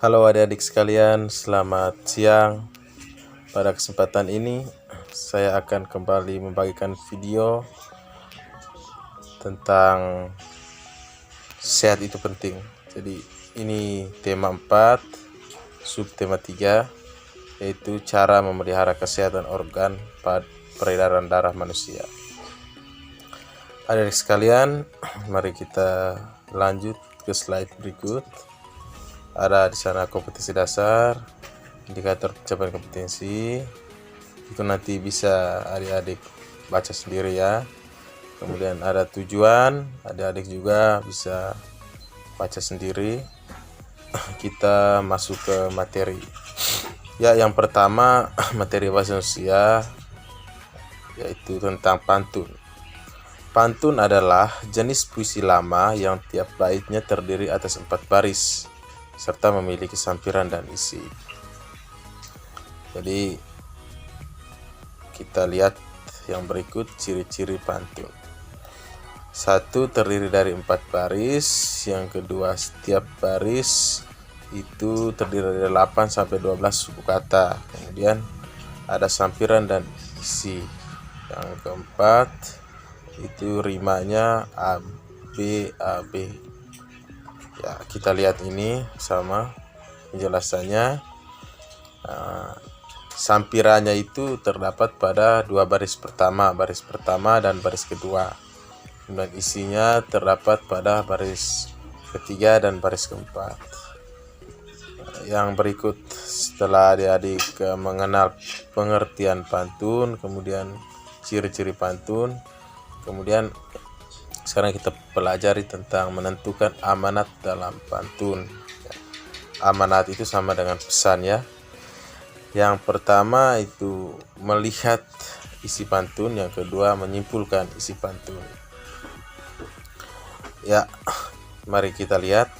Halo adik-adik sekalian, selamat siang. Pada kesempatan ini, saya akan kembali membagikan video tentang sehat itu penting. Jadi, ini tema 4, subtema 3, yaitu cara memelihara kesehatan organ pada peredaran darah manusia. Adik-adik sekalian, mari kita lanjut ke slide berikut. Ada di sana kompetensi dasar, indikator pencapaian kompetensi. Itu nanti bisa adik-adik baca sendiri ya. Kemudian ada tujuan, adik-adik juga bisa baca sendiri. Kita masuk ke materi. Ya, yang pertama materi bahasa Indonesia yaitu tentang pantun. Pantun adalah jenis puisi lama yang tiap baitnya terdiri atas 4 baris serta memiliki sampiran dan isi. Jadi kita lihat yang berikut ciri-ciri pantun. 1, terdiri dari 4 baris. Yang kedua, setiap baris itu terdiri dari 8 sampai 12 suku kata. Kemudian ada sampiran dan isi. Yang keempat, itu rimanya A B A B. Ya, kita lihat ini sama penjelasannya. Sampirannya itu terdapat pada 2 baris pertama dan baris kedua. Kemudian isinya terdapat pada baris ketiga dan baris keempat. Yang berikut, setelah adik-adik mengenal pengertian pantun, kemudian ciri-ciri pantun, kemudian sekarang kita pelajari tentang menentukan amanat dalam pantun. Amanat itu sama dengan pesan ya. Yang pertama itu melihat isi pantun, yang kedua menyimpulkan isi pantun. Ya, mari kita lihat.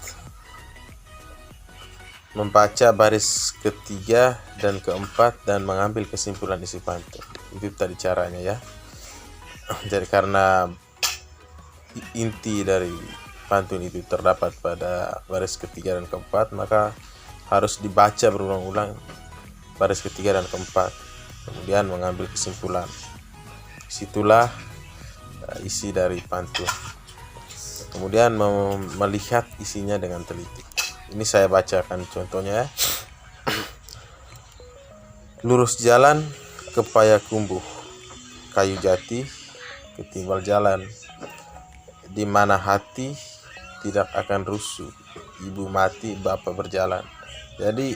Membaca baris ketiga dan keempat dan mengambil kesimpulan isi pantun. Itu tadi caranya ya. Jadi karena inti dari pantun itu terdapat pada baris ketiga dan keempat, maka harus dibaca berulang-ulang baris ketiga dan keempat, kemudian mengambil kesimpulan. Situlah isi dari pantun. Kemudian melihat isinya dengan teliti. Ini saya bacakan contohnya ya. Lurus jalan ke Payakumbuh, kayu jati ketimbal jalan. Di mana hati tidak akan rusuh, ibu mati bapak berjalan. Jadi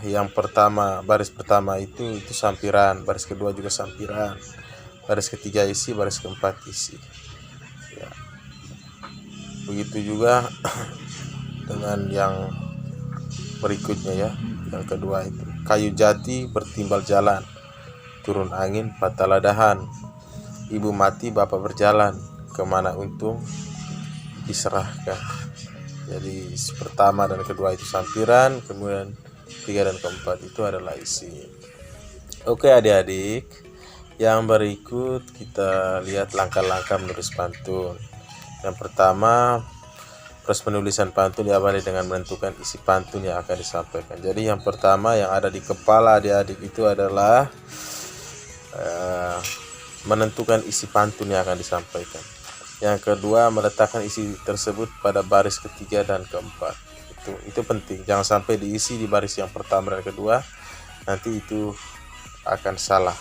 yang pertama, baris pertama itu sampiran, baris kedua juga sampiran, baris ketiga isi, baris keempat isi ya. Begitu juga dengan yang berikutnya ya. Yang kedua itu kayu jati bertimbal jalan, turun angin patah ladahan, ibu mati bapak berjalan, kemana untung diserahkan. Jadi pertama dan kedua itu sampiran, kemudian ketiga dan keempat itu adalah isi. Oke adik-adik, yang berikut kita lihat langkah-langkah menulis pantun. Yang pertama, proses penulisan pantun diawali dengan menentukan isi pantun yang akan disampaikan. Jadi yang pertama yang ada di kepala adik-adik itu adalah menentukan isi pantun yang akan disampaikan. Yang kedua, meletakkan isi tersebut pada baris ketiga dan keempat. Itu penting. Jangan sampai diisi di baris yang pertama dan kedua, nanti itu akan salah.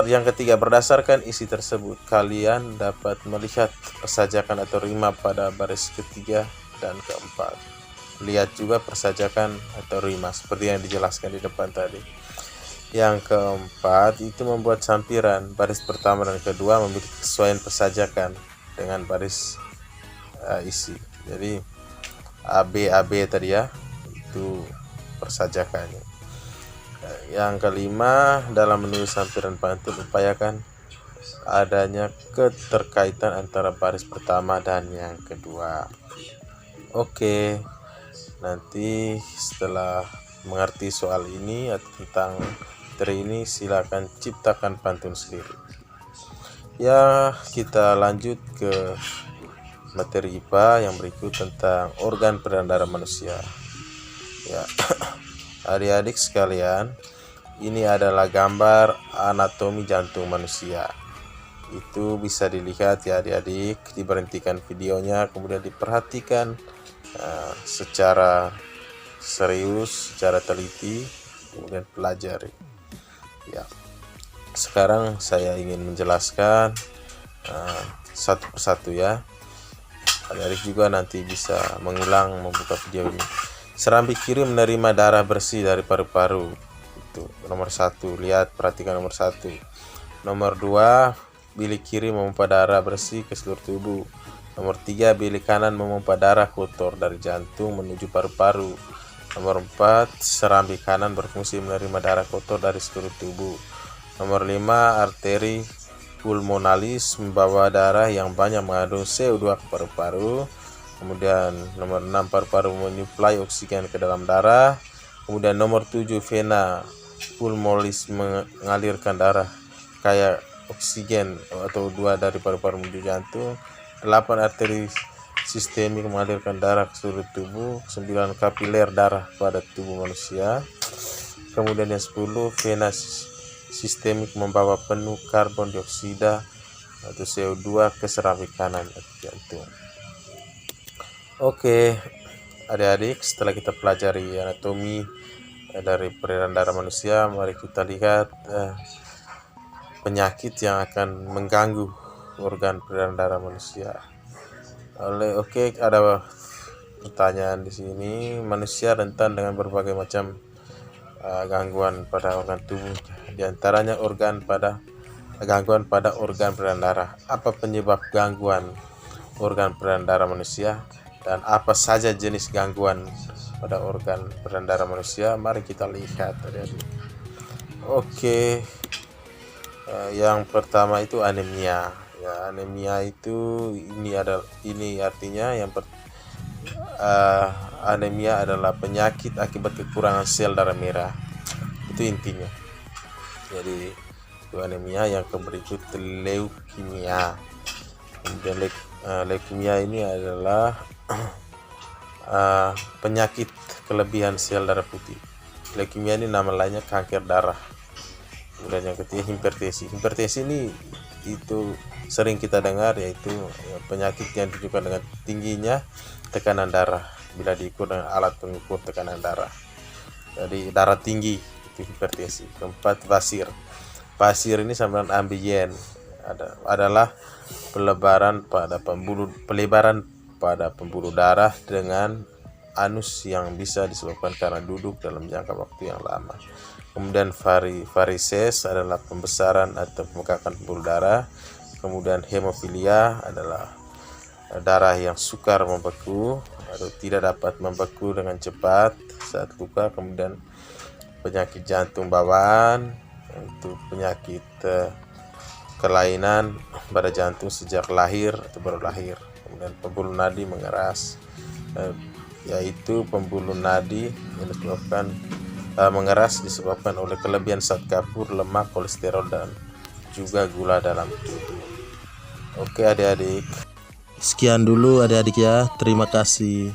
Yang ketiga, berdasarkan isi tersebut, kalian dapat melihat persajakan atau rima pada baris ketiga dan keempat. Lihat juga persajakan atau rima seperti yang dijelaskan di depan tadi. Yang keempat itu membuat sampiran. Baris pertama dan kedua memiliki kesesuaian persajakan dengan baris isi. Jadi AB tadi ya, itu persajakannya. Yang kelima, dalam menulis sampiran pantun upayakan adanya keterkaitan antara baris pertama dan yang kedua. Oke, nanti setelah mengerti soal ini atau tentang materi ini, silakan ciptakan pantun sendiri. Ya, kita lanjut ke materi IPA yang berikut tentang organ peredaran darah manusia. Ya, adik-adik sekalian, ini adalah gambar anatomi jantung manusia. Itu bisa dilihat ya adik-adik, diberhentikan videonya, kemudian diperhatikan secara serius, secara teliti, kemudian pelajari. Ya, sekarang saya ingin menjelaskan satu persatu ya. Adik-adik juga nanti bisa mengulang membuka video ini. Serambi kiri menerima darah bersih dari paru-paru. Itu nomor 1. Lihat, perhatikan nomor 1. Nomor 2, bilik kiri memompa darah bersih ke seluruh tubuh. Nomor 3, bilik kanan memompa darah kotor dari jantung menuju paru-paru. Nomor 4, serambi kanan berfungsi menerima darah kotor dari seluruh tubuh. Nomor 5, arteri pulmonalis membawa darah yang banyak mengandung CO2 ke paru-paru. Kemudian nomor 6, paru-paru menyuplai oksigen ke dalam darah. Kemudian nomor 7, vena pulmonalis mengalirkan darah kayak oksigen atau 2 dari paru-paru menuju jantung. 8, arteri sistemik mengalirkan darah ke seluruh tubuh. 9, kapiler darah pada tubuh manusia. Kemudian yang 10, vena sistemik membawa penuh karbon dioksida atau CO2 ke serambi kanan atau jantung. Oke, adik-adik, setelah kita pelajari anatomi dari peredaran darah manusia, mari kita lihat penyakit yang akan mengganggu organ peredaran darah manusia. Oke, ada pertanyaan di sini. Manusia rentan dengan berbagai macam gangguan pada organ tubuh, diantaranya gangguan pada organ peredaran darah. Apa penyebab gangguan organ peredaran darah manusia dan apa saja jenis gangguan pada organ peredaran darah manusia? Mari kita lihat. Oke, yang pertama itu anemia. Ya, anemia itu ini artinya anemia adalah penyakit akibat kekurangan sel darah merah. Itu intinya. Jadi itu anemia. Yang berikut leukemia. Kemudian leukemia ini adalah penyakit kelebihan sel darah putih. Leukemia ini nama lainnya kanker darah. Kemudian yang ketiga hipertensi. Hipertensi ini itu sering kita dengar, yaitu penyakit yang ditujukan dengan tingginya tekanan darah bila diukur dengan alat pengukur tekanan darah. Jadi darah tinggi itu hipertensi. Keempat, basir. Basir ini sama dengan ambien, adalah pelebaran pada pembuluh darah dengan anus yang bisa disebabkan karena duduk dalam jangka waktu yang lama. Kemudian varises adalah pembesaran atau pembengkakan pembuluh darah. Kemudian hemofilia adalah darah yang sukar membeku atau tidak dapat membeku dengan cepat saat luka. Kemudian penyakit jantung bawaan, itu penyakit kelainan pada jantung sejak lahir atau baru lahir. Kemudian pembuluh nadi mengeras, yaitu pembuluh nadi yang disebabkan mengeras disebabkan oleh kelebihan zat kapur, lemak, kolesterol, dan juga gula dalam tubuh. Oke adik-adik, Sekian dulu adik-adik ya, terima kasih.